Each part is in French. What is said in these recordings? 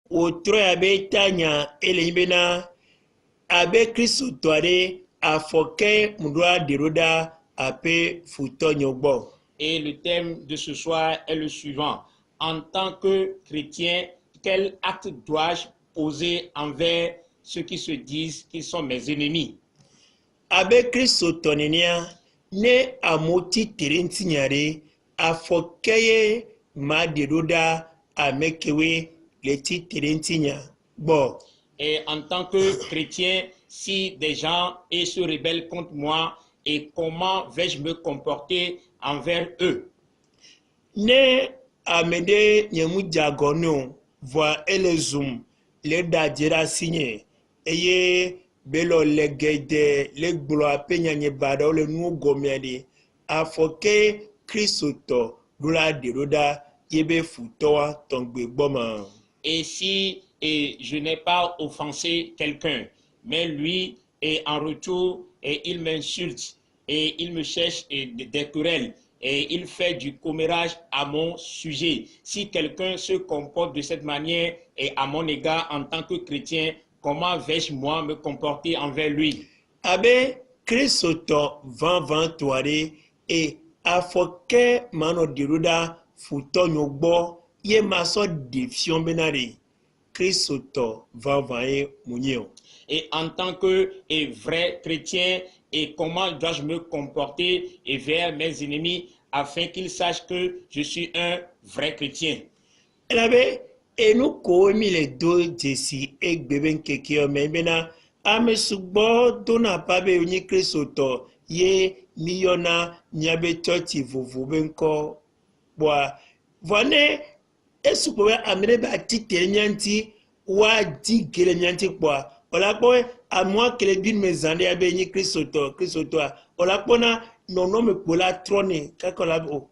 otro abe tanya elebena abe Kristo toare afoke mudwa diroda ape futo nyogbo. Et le thème de ce soir est le suivant. En tant que chrétien, quel acte dois-je poser envers ceux qui se disent qu'ils sont mes ennemis? Abe Kristo tonenia ne amoti terentinyare afokeye ma diroda amekewe leti terentinya bo. Et en tant que chrétien, si des gens se rebellent contre moi, et comment vais-je me comporter envers eux? Ne amede nyemu jagono voa elezum le dajera signé eye belo legede le glo apenya nye bada le nu gomiade afoke Kristo dula diroda yebe futoa tongbe boma. Et si je n'ai pas offensé quelqu'un, mais lui, en retour, il m'insulte, et il me cherche des querelles, et il fait du commérage à mon sujet. Si quelqu'un se comporte de cette manière et à mon égard en tant que chrétien, comment vais-je moi me comporter envers lui? Abe Kristo van toare et afoke mano diroda futo nyogbo ye maso defion benare Kristo van munyo. Et en tant que vrai chrétien, et comment dois-je me comporter vers mes ennemis afin qu'ils sachent que je suis un vrai chrétien? Elabe enu ko mi le do jesi egbeben keke o membena ame sugbo dona pabe onye Kristo ye miyona nyabe church vuvu benko bwa vone esupowe amere ba tite nyanti wa digele nyanti kwa olapo amwa kele bin mezande abe nyi Kristo olapona nono me pola trone kakola o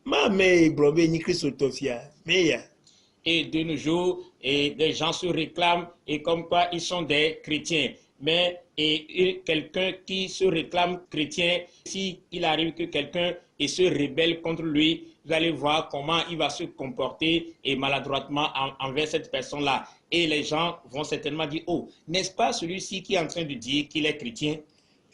ma me brobe nyi Kristo fia meya. Et de nos jours, des gens se réclament et comme quoi ils sont des chrétiens. Mais quelqu'un qui se réclame chrétien, si il arrive que quelqu'un se rebelle contre lui, vous allez voir comment il va se comporter et maladroitement envers cette personne-là. Et les gens vont certainement dire, oh, n'est-ce pas celui-ci qui est en train de dire qu'il est chrétien?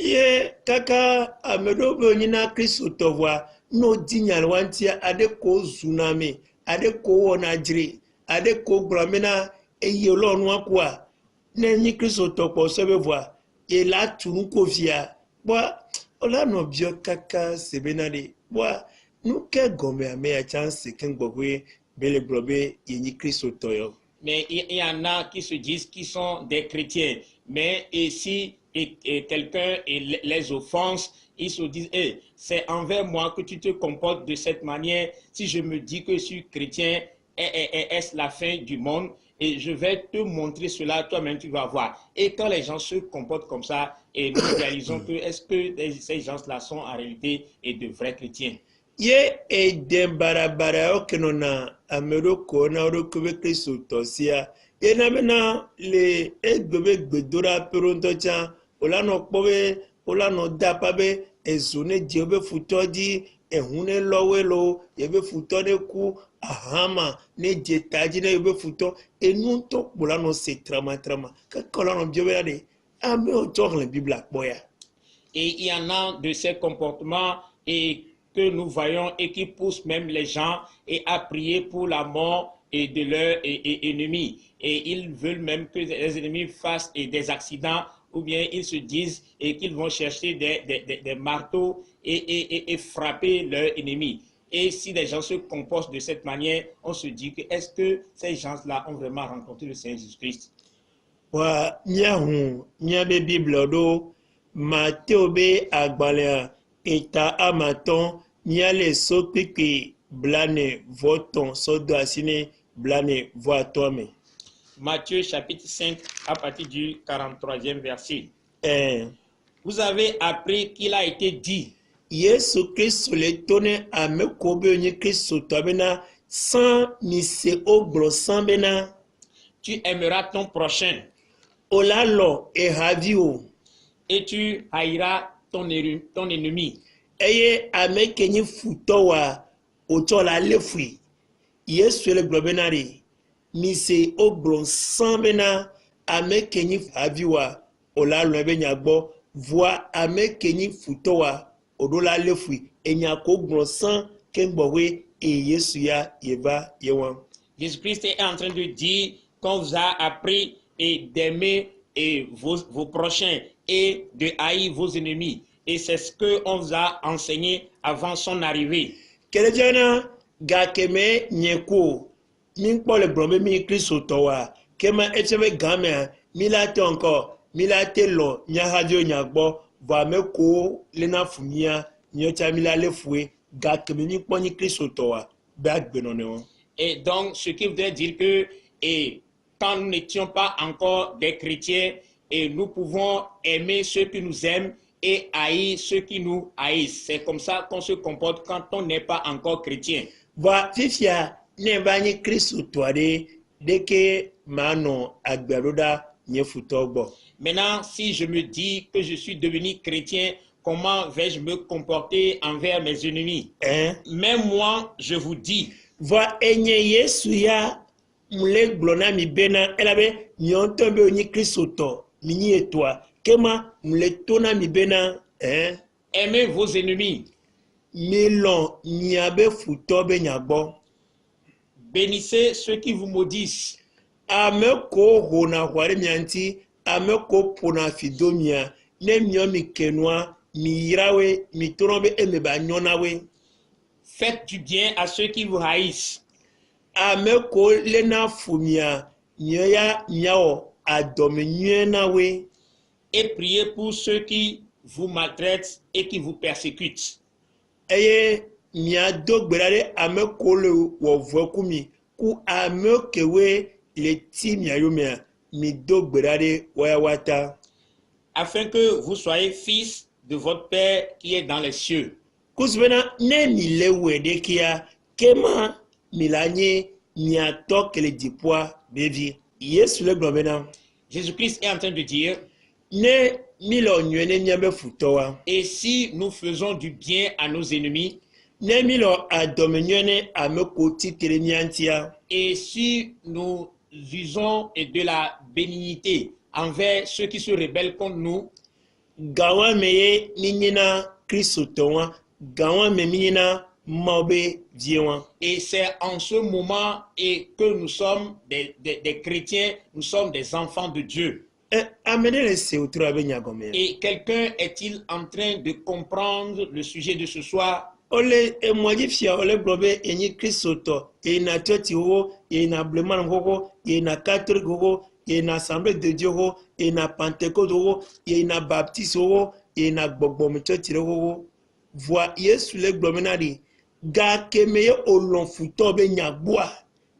Ye kaka amedo benina Kristo voa no dinyal wantia ade ko tsunami ade ko wonajri ade ko gramena eyelo nwa kwa ne nyi Kristo po sebe voa e la tunu ko via boa ola no bio kaka sebenade boa nu ke gombe ame ya chance ken gbogwe bele brobe nyi Kristo yo. Mais il y en a qui se disent qu'ils sont des chrétiens, mais si quelqu'un les offense, ils se disent, hey, c'est envers moi que tu te comportes de cette manière. Si je me dis que je suis chrétien, est-ce la fin du monde? Et je vais te montrer cela, toi-même tu vas voir. Et quand les gens se comportent comme ça, et nous réalisons que est-ce que ces gens-là sont en réalité de vrais chrétiens? Ye barabara okenona ameroko na orokobe Kristo tosia ye na mena le egbebe gbedora perontocha olano pobe olano dapabe ezone diobe futodi ehune lowelo yebe futode ku ahama ne jetaji na yebe futo enunto bolano se trama ka kolano biobe de ame otor la Bible boya. Et il y en a de ces comportements que nous voyons et qui poussent même les gens à prier pour la mort de leurs ennemis. Et ils veulent même que les ennemis fassent des accidents ou bien ils se disent qu'ils vont chercher des marteaux et frapper leurs ennemis. Et si les gens se comportent de cette manière, on se dit que est-ce que ces gens-là ont vraiment rencontré le Seigneur Jésus-Christ? Wa nyabe Bible do Matthieu be agbalea eta amaton nyale sopiki blane voton sodo asine blane voitome. Matthieu chapitre 5 à partir du 43e verset. Vous avez appris qu'il a été dit. Yesu Kristo le tone ame kobe onye Kristo tabena sans ni se ogro sans bena. Tu aimeras ton prochain. Olalo e havio. Et tu haïras ton ennemi. Eye ame kenyi futowa otola lefui. Yesu le globenari. mise ogblon sambena ame kenyi aviwa ola lwebe nyagbo voa ame kenyi futowa odola lefui enyako ogblon san kengbowe e Yesu ya yeva yewan. Jésus-Christ est en train de dire qu'on vous a appris d'aimer vos prochains et de haïr vos ennemis. Et c'est ce qu'on vous a enseigné avant son arrivée. Kelejana gakeme nyeko minkpo le brombe mi Kristo towa kema echebe game milate encore milate lo nyahadio nyagbo va meko lena fumia nyocha milale fue gakeme minkpo ni Kristo towa bagbenone. Et donc, ce qui voudrait dire que quand nous n'étions pas encore des chrétiens, et nous pouvons aimer ceux qui nous aiment et haïr ceux qui nous haïssent. C'est comme ça qu'on se comporte quand on n'est pas encore chrétien. Va fifia ne bani Kristo toade deke mano agberoda nyefutogbo. Maintenant, si je me dis que je suis devenu chrétien, comment vais-je me comporter envers mes ennemis? Même moi, je vous dis. Va enye Yesu ya mule glona mi bena elabe nyontombe onyi Kristo to minyi etwa kema mule tona mi bena Aimez vos ennemis. Milon nyabe futobe nyagbo. Bénissez ceux qui vous maudissent. Ameko hona hware mianti ameko pona fidomia ne miomi kenwa mirawe mitrobe emeba nyonawe. Faites du bien à ceux qui vous haïssent. Ameko lena fumia nyoya nyao adome nyenawe. Et priez pour ceux qui vous maltraitent et qui vous persécutent. Eye mia dogberare ameko le wovokumi ku amekewe le ti mia yomea mi dogberare wayawata. Afin que vous soyez fils de votre Père qui est dans les cieux. Kusbena ne milewe dekia kema milanye miato kele dipwa bevi. Yesu le globena. Jésus-Christ est en train de dire. Ne milo nyene nyambe futowa. Et si nous faisons du bien à nos ennemis. Ne milo adome nyene amekoti kele nyantia. Et si nous usons de la bénignité envers ceux qui se rebellent contre nous. Gawa meye ninyina Kristo towa. Gawa me minyina maube diewa. Et c'est en ce moment que nous sommes des chrétiens, nous sommes des enfants de Dieu. Et quelqu'un est-il en train de comprendre le sujet de ce soir? Ole emwajifia ole blobe enyi Kristo et na church ho et na bleman ho et na catholique ho et na assemblée de Dieu ho et na pentecôte ho et na baptiste ho et na gbogbo church ho voix Yesu le glomenari ga kemeye olon futo be nyagboa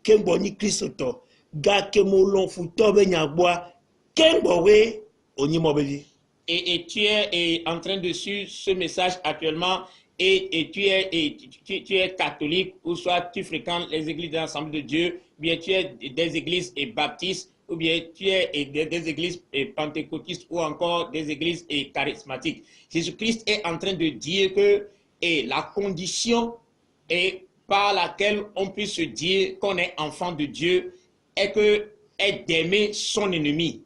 kembo ni Kristo ga kemo olon futo be nyagboa kembo we onyimo bevi. Et tu es en train de suivre ce message actuellement et tu es catholique ou soit tu fréquentes les églises de l'Assemblée de Dieu, bien tu es des églises baptistes ou bien tu es des églises pentecôtistes ou encore des églises charismatiques. Jésus-Christ est en train de dire que la condition par laquelle on puisse se dire qu'on est enfant de Dieu est d'aimer son ennemi.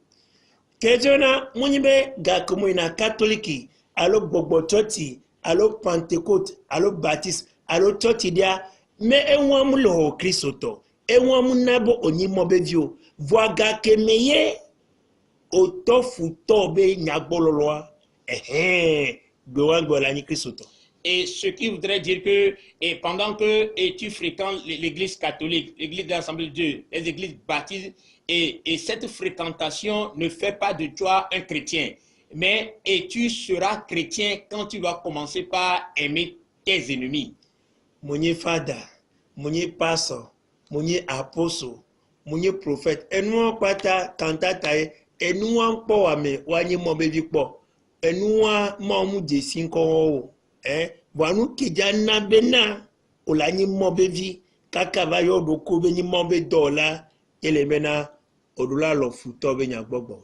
Kejona munibe gakumu ina katoliki alo gbogbo choti alo pentecôte alo baptiste alo choti dia me enwa mu lo Kristo to enwa mu nabo onyimo bevio voaga kemeye otofu tobe nyagbololoa gbewangola ni Kristo to. Et ce qui voudrait dire que pendant que tu fréquentes l'église catholique, l'église de l'Assemblée de Dieu, les églises baptistes, et cette fréquentation ne fait pas de toi un chrétien. Mais tu seras chrétien quand tu vas commencer par aimer tes ennemis. Mon fada, mon pasteur, mon apostle, mon prophète, et nous pata kantatae, et nous en poame, wani mobevikpo, et nous momu de 5 ans. Wanu kijana bena olani mobevi kakava yo doko beni mobe dola elemena odula lo futo benya gbogbo.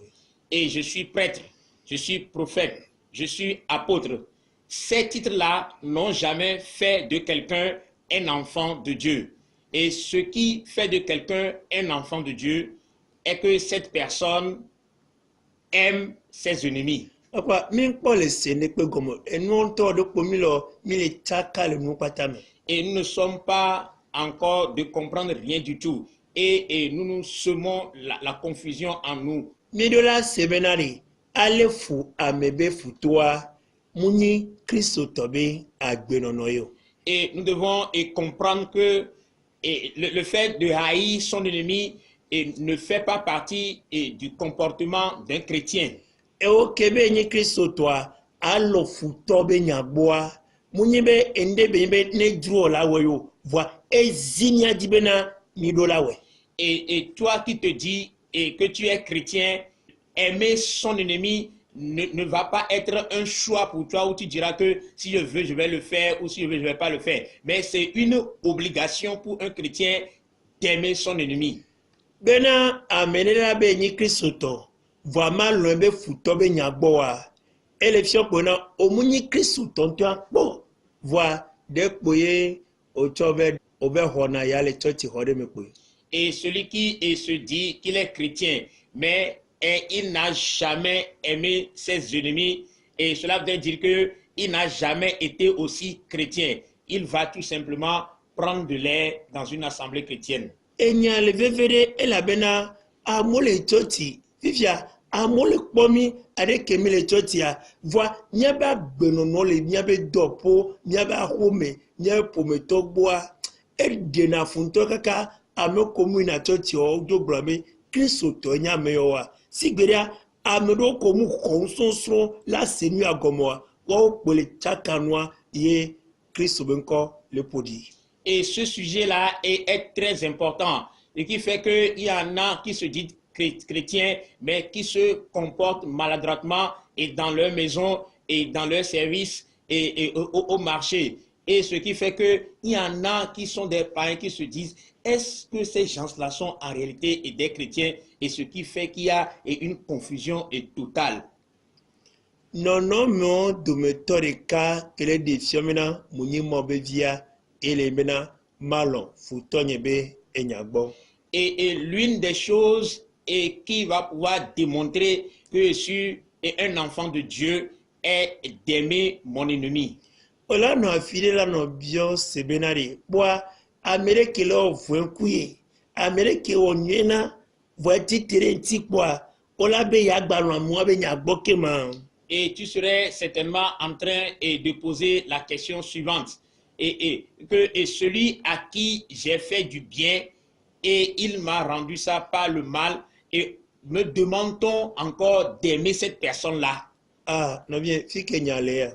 Et je suis prêtre, je suis prophète, je suis apôtre. Ces titres-là n'ont jamais fait de quelqu'un un enfant de Dieu. Et ce qui fait de quelqu'un un enfant de Dieu est que cette personne aime ses ennemis. Apa min kpɔ le se ne kpe gɔme enu ŋutɔ ɖe kpo mi le tsaka le nu kpata me. Et nous ne sommes pas encore de comprendre rien du tout. Et nous nous semons la confusion en nous. Mi ɖo la se bena ɖe ale fu ame be futoa mu nyi kristotɔ be agbenɔnɔ ye o. Et nous devons comprendre que le fait de haïr son ennemi ne fait pas partie du comportement d'un chrétien. Ewo ke be nyi kristotɔa alɔ futɔ be nyagbɔa mu nyi be ende be ne dzro la wɔ yo voa ezinia di bena mi ɖo la wɔ. Et toi qui te dis que tu es chrétien, aimer son ennemi ne va pas être un choix pour toi où tu diras que si je veux, je vais le faire ou si je veux, je ne vais pas le faire. Mais c'est une obligation pour un chrétien d'aimer son ennemi. Bena amenela be nyi kristotɔ voa ma lɔe be futɔ be nyagbɔa ele fiɔ kpo na omu nyi kristotɔ ŋutɔ akpɔ voa de kpo ye otsɔ be obe xɔna ya le tsɔtsi xɔ ɖe me kpo. Et celui qui se dit qu'il est chrétien, mais il n'a jamais aimé ses ennemis, et cela veut dire qu'il n'a jamais été aussi chrétien. Il va tout simplement prendre de l'air dans une assemblée chrétienne. Enya le veve ɖe elabena amewo le tsɔtsi fifia amewo le kpɔ mi aɖe ke mi le tsɔtsia voa míabe agbenɔnɔ le míabe dɔƒo míabe axome míabe ƒometɔ gbɔa eɖena fu ŋutɔ kaka ame ko mu yina tsɔtsia do gblɔ be kristotɔ nye ame yawoa si gbe ɖa ame ɖewo ko mu xɔm srɔ̃srɔ̃ la se nu agɔmɔa woawo kpo le tsaka nua ye kristo be ŋkɔ le ƒo ɖi. Et ce sujet-là est très important, et qui fait qu'il y en a qui se disent chrétiens, mais qui se comportent maladroitement et dans leur maison et dans leur service et au marché. Et ce qui fait qu'il y en a qui sont des païens qui se disent, est-ce que ces gens-là sont en réalité des chrétiens? Et ce qui fait qu'il y a une confusion totale. Nɔnɔmewo dometɔ ɖeka ke le ɖevia mena mu nyi mɔ be via ele mena malɔ futɔ nye be enya gbɔ. Et l'une des choses qui va pouvoir démontrer que je suis un enfant de Dieu est d'aimer mon ennemi. Ola nɔ afi ɖe la nɔ biɔ se bena ɖe kpɔa ame ɖe ke le wɔ ŋku ye ame ɖe ke wɔ nyuie na vɔ tite ɖe ŋuti kpɔa wola be yeagbalɔ amewo be nya gbɔ ke ma. Et tu serais certainement en train de poser la question suivante. Et celui à qui j'ai fait du bien et il m'a rendu ça par le mal, et me demande-t-on encore d'aimer cette personne-là? Ah, non bien, fi ke nya le ya.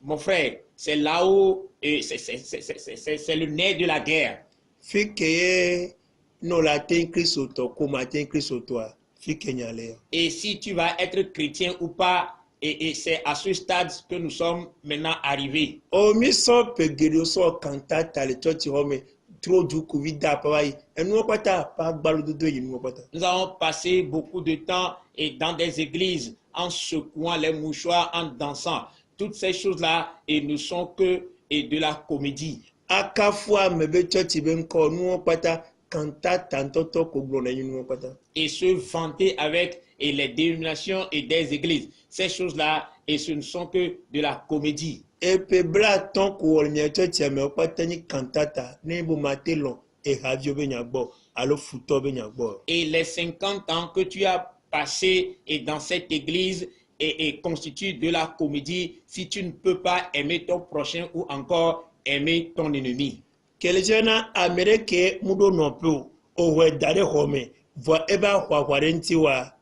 Mon frère, c'est là où c'est le nerf de la guerre. Fi ke ye no la ten kristotɔ ko ma ten kristotɔa fi ke nya le ya. Et si tu vas être chrétien ou pas, et c'est à ce stade que nous sommes maintenant arrivés. O mi sɔ pe geɖewo sɔ kanta ta le tsɔtsi xɔ me tro du covid da pa wa yi enuwo kpata pa gbalododo yi nuwo kpata. Nous avons passé beaucoup de temps et dans des églises en secouant les mouchoirs, en dansant. Toutes ces choses-là et ne sont que de la comédie. Akafu ame be tsɔtsi be ŋkɔ nuwo kpata kanta tantɔtɔ ko gblɔ na yi nuwo kpata. Et se vanter avec les dénominations et des églises. Ces choses-là, et ce ne sont que de la comédie. Epe bla tɔn ko wɔ mia tsɔtsia me kpata nyi kantata ne bo ma te lɔ ehavio be nya gbɔ alo futɔ be nya gbɔ. Et les 50 ans que tu as passé et dans cette église et constituent de la comédie si tu ne peux pas aimer ton prochain ou encore aimer ton ennemi. Keletsɛ na ame ɖe ke mu ɖo nɔƒe o wòwɔe da ɖe xɔ me vɔ ebe axɔaxɔ ɖe ŋuti wa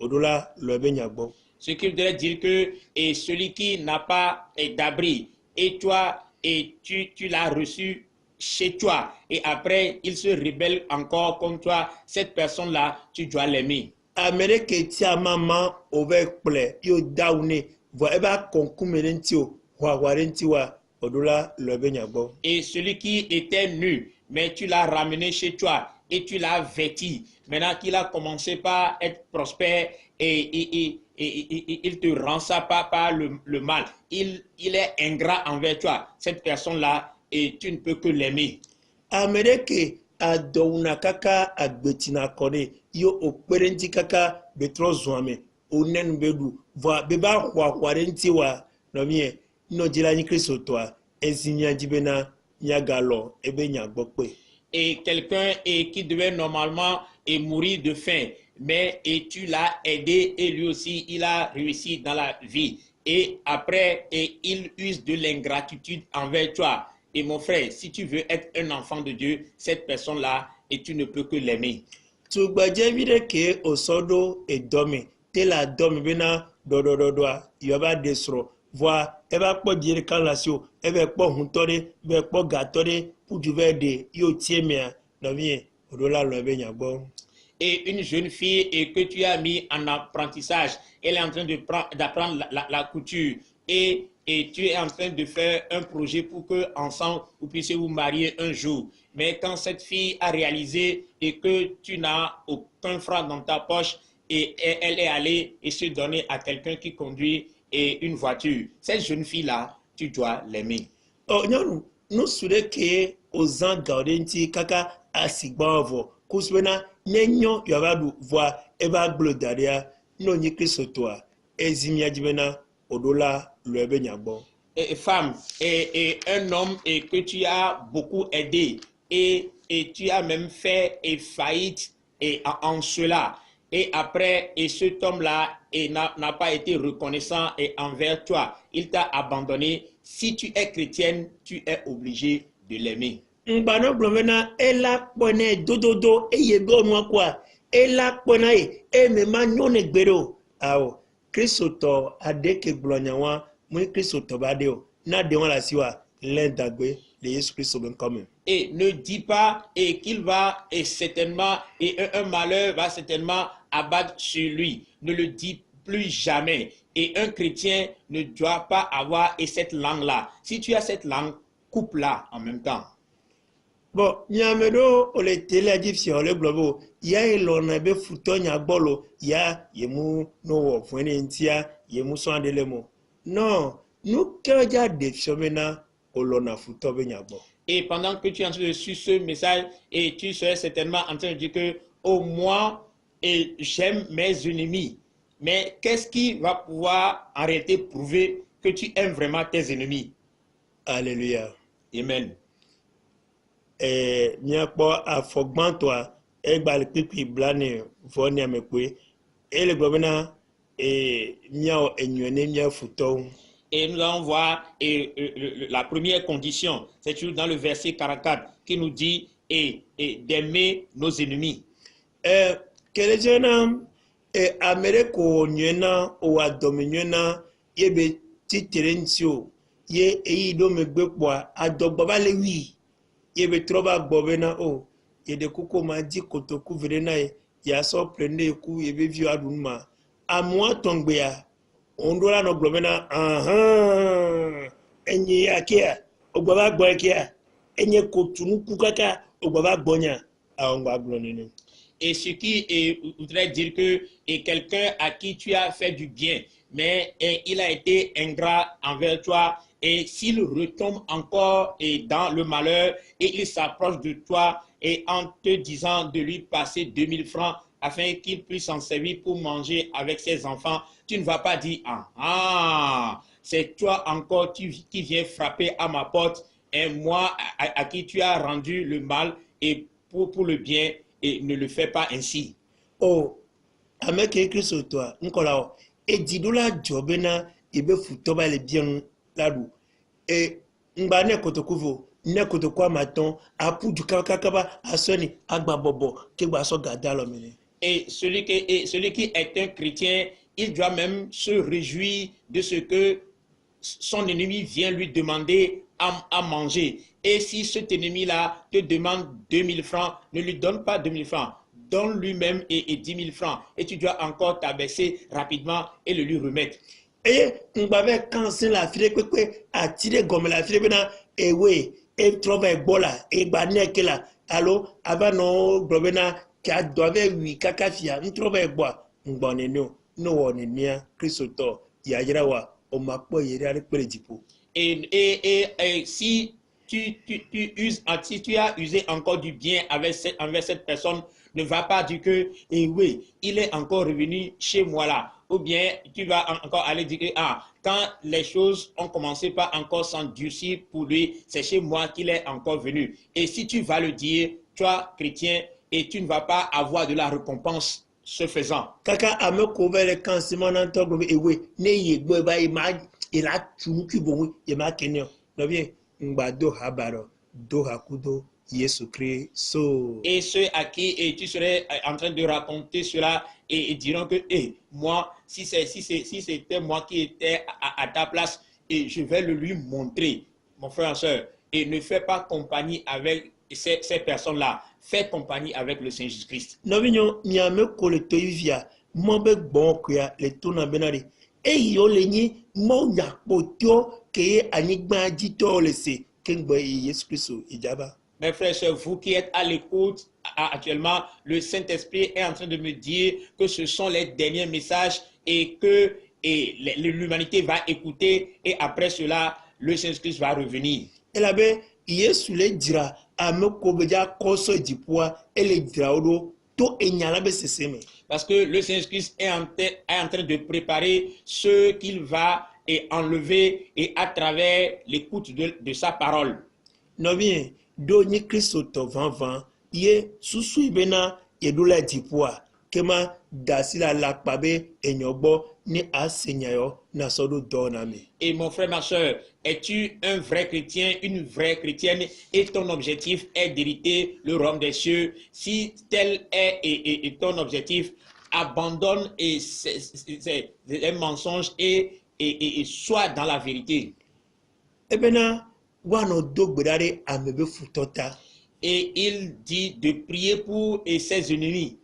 oɖo la lɔ be nya gbɔ. Ce qui voudrait dire que celui qui n'a pas d'abri, et toi, et tu l'as reçu chez toi, et après il se rebelle encore contre toi, cette personne-là, tu dois l'aimer. Ame ɖe ke tia mama ove kplɔe yo dawu ne vɔ ebe akɔnkume ɖe ŋuti o xɔaxɔ ɖe ŋuti wa oɖo la lɔ be nya gbɔ. Et celui qui était nu, mais tu l'as ramené chez toi et tu l'as vêti. Maintenant qu'il a commencé par être prospère et il te rend ça par le mal. Il est ingrat envers toi. Cette personne-là, et tu ne peux que l'aimer. Amerike adona kaka agbetina kone yo operenti kaka betro zuame onen bedu va beba kwa renti wa no mie no jila ni Kristo toa ezinya jibena nyagalo ebe nyagbope. Et quelqu'un qui devait normalement mourir de faim, mais et tu l'as aidé et lui aussi il a réussi dans la vie. Et après, il use de l'ingratitude envers toi. Et mon frère, si tu veux être un enfant de Dieu, cette personne-là, et tu ne peux que l'aimer. Tu vide ke osodo e domi te la domi bena dodododoa yoba desro voi eba kpo diere kanlasio ebe kpo huntore ebe kpo gatore pujuvede yo tiemia novie odola lo ebe nyagbo. Et une jeune fille et que tu as mis en apprentissage, elle est en train d'apprendre la couture et tu es en train de faire un projet pour que ensemble vous puissiez vous marier un jour. Mais quand cette fille a réalisé et que tu n'as aucun franc dans ta poche et elle est allée et se donner à quelqu'un qui conduit une voiture, cette jeune fille-là, tu dois l'aimer. Oh non, nous souhaitons que aux gaudenti kaka asigbavo kuswena nenyo yabadu voix eba glodaria no nyiki sotoa ezimia jibena odola lebe nyagbo. Et femme et un homme et que tu as beaucoup aidé et tu as même fait faillite en cela. Et après, et cet homme-là n'a pas été reconnaissant envers toi. Il t'a abandonné. Si tu es chrétienne, tu es obligé de l'aimer. Mbano blomena ela pone dododo eyebe onwa kwa ela pona e mema nyone gbero awo Kristo adeke glonyawa mu Kristo badeo na de won la siwa l'endagbe le Yesu Kristo ben comme. Et ne dis pas qu'il va certainement un malheur va certainement abattre sur lui. Ne le dis plus jamais. Et un chrétien ne doit pas avoir cette langue-là. Si tu as cette langue, coupe-la en même temps. Bon, nyamedo ole tele adipsi ole globo ya ilona be futonya bolo ya yemu no wo fweni ntia yemu so andelemo. Non, nous keja de femena olona futobe nyabo. Et pendant que tu es en train de suivre ce message, et tu serais certainement en train de dire que au moins j'aime mes ennemis. Mais qu'est-ce qui va pouvoir en réalité prouver que tu aimes vraiment tes ennemis? Alléluia. Amen. Miakpo afogbantoa egbal pipi blane voni amekwe ele gobena miao enyone mia futo. Et nous allons voir la première condition, c'est toujours dans le verset 44 qui nous dit d'aimer nos ennemis. Kelejena Ameriko nyena o adominyena yebe titerensio ye eido megbekwa adogba le wi yebe troba gbobena o yede kuko ma di kotoku verena ya so prende ku yebe vio adunma amwa tongbea ondola no globena enye akia ogbaba gbo akia enye kotunu kukaka ogbaba gbonya aongba glonene. Et ce qui voudrait dire que quelqu'un à qui tu as fait du bien, mais il a été ingrat envers toi, et s'il retombe encore dans le malheur, et il s'approche de toi, et en te disant de lui passer 2000 francs, afin qu'il puisse en servir pour manger avec ses enfants, tu ne vas pas dire, c'est toi encore qui viens frapper à ma porte, et moi à qui tu as rendu le mal, et pour le bien, et ne le fais pas ainsi. Oh, avec Christ toi, Nicolas, et didola jobena, ebe futoba le bien là-dou. Et mbane kotokuvo, ne kotokwa maton, apu du kakakaba, asoni, agba bobo, keba so gadalo mene. Et celui qui est un chrétien, il doit même se réjouir de ce que son ennemi vient lui demander à manger. Et si cet ennemi-là te demande 2000 francs, ne lui donne pas 2000 francs. Donne lui-même et 10 000 francs. Et tu dois encore t'abaisser rapidement et le lui remettre. Et on va cancer la fille à tirer comme la fille et oui, et trouver bola et banner là. Alors, avant non, globena, qui a doivé oui, kakafia, on trouve bois. On bonne no, no on est mien, Christo, Yajrawa, on m'a pas y aller pour les dipos. Et si si tu as usé encore du bien envers cette personne, ne va pas dire que, eh oui, il est encore revenu chez moi là. Ou bien tu vas encore aller dire que, quand les choses ont commencé par encore s'endurcir pour lui, c'est chez moi qu'il est encore venu. Et si tu vas le dire, toi, chrétien, et tu ne vas pas avoir de la récompense ce faisant. Kaka ame ko be le kan se mon anto go ewe ne ye gbo ba il a tunu ki bo ye ma kenio. No bien ngba do habaro do hakudo Yesu Christ so. Et ceux à qui tu serais en train de raconter cela et diront que moi, si c'était moi qui étais à ta place, et je vais le lui montrer, mon frère et soeur, et ne fais pas compagnie avec ces personnes-là, fais compagnie avec le Seigneur Jésus-Christ. Novinyo miame ko le toivia mo be gbon ko ya le tona benari e yo le ni mo nya potio ke anigba jito le se kengbo Yesu Christ ijaba. Mes frères et sœurs, vous qui êtes à l'écoute actuellement, le Saint-Esprit est en train de me dire que ce sont les derniers messages et que l'humanité va écouter et après cela, le Saint-Christ va revenir. Et là-bas, Yesu le dira à me kobeja koso dipoa et le dira odo to enyala be seseme. Parce que le Saint-Christ est en train de préparer ce qu'il va enlever et à travers l'écoute de sa parole. Non bien. Do ni Kristo to vanvan ye susu ibena yedula dipoa kema dasila lakpabe enyogbo ni asenyayo na sodo donami. Et mon frère, ma soeur, es-tu un vrai chrétien, une vraie chrétienne et ton objectif est d'hériter le royaume des cieux? Si tel est ton objectif, abandonne ces mensonges et sois dans la vérité. Eh bien, et il dit de prier pour ses ennemis.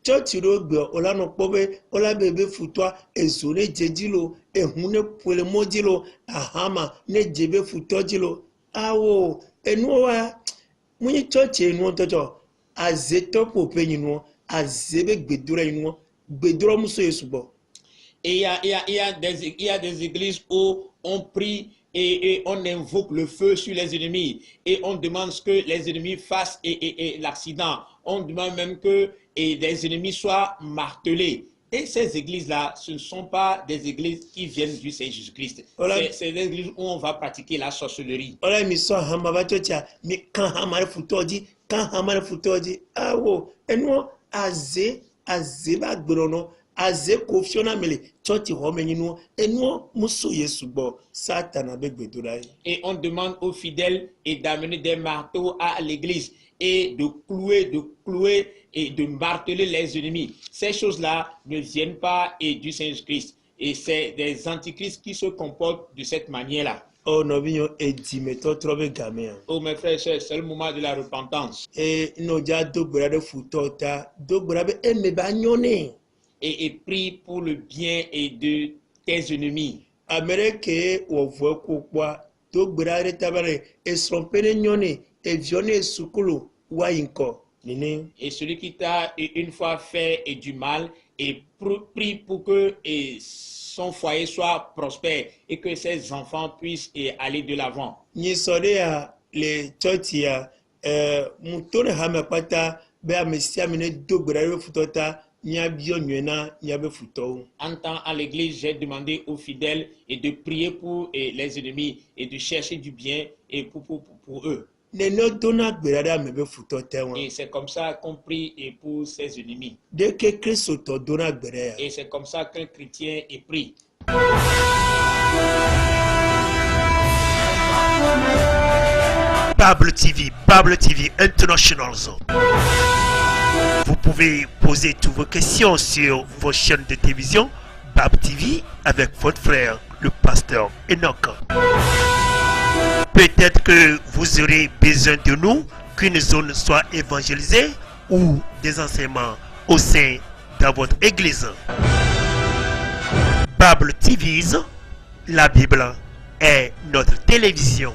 Church rogo olano pobe ola bebe futwa ezone jejilo ehune pole modilo ahama ne jebe futojilo awo enuwa munyi church enu tojo azeto pope nyinu azebe gbedura inu gbedura muso yesubo. Et il y a des églises où on prie et on invoque le feu sur les ennemis et on demande que les ennemis fassent l'accident. On demande même que les ennemis soient martelés. Et ces églises-là, ce ne sont pas des églises qui viennent du Seigneur Jésus-Christ. C'est des églises où on va pratiquer la sorcellerie. Et on demande aux fidèles d'amener des marteaux à l'église et de clouer et de marteler les ennemis. Ces choses-là ne viennent pas du Saint-Christ. Et c'est des antichrists qui se comportent de cette manière-là. Oh, mes frères et sœurs, c'est le moment de la repentance. Et prie pour le bien et de tes ennemis. Et celui qui t'a une fois fait du mal, et prie pour que son foyer soit prospère et que ses enfants puissent aller de l'avant. En temps à l'église, j'ai demandé aux fidèles de prier pour les ennemis et de chercher du bien et pour eux. Et c'est comme ça qu'on prie pour ses ennemis. Et c'est comme ça qu'un chrétien prie. Bible TV International Zone. Vous pouvez poser toutes vos questions sur vos chaînes de télévision Bible TV avec votre frère, le pasteur Enoch. Peut-être que vous aurez besoin de nous, qu'une zone soit évangélisée ou des enseignements au sein de votre église. Bible TV, la Bible est notre télévision.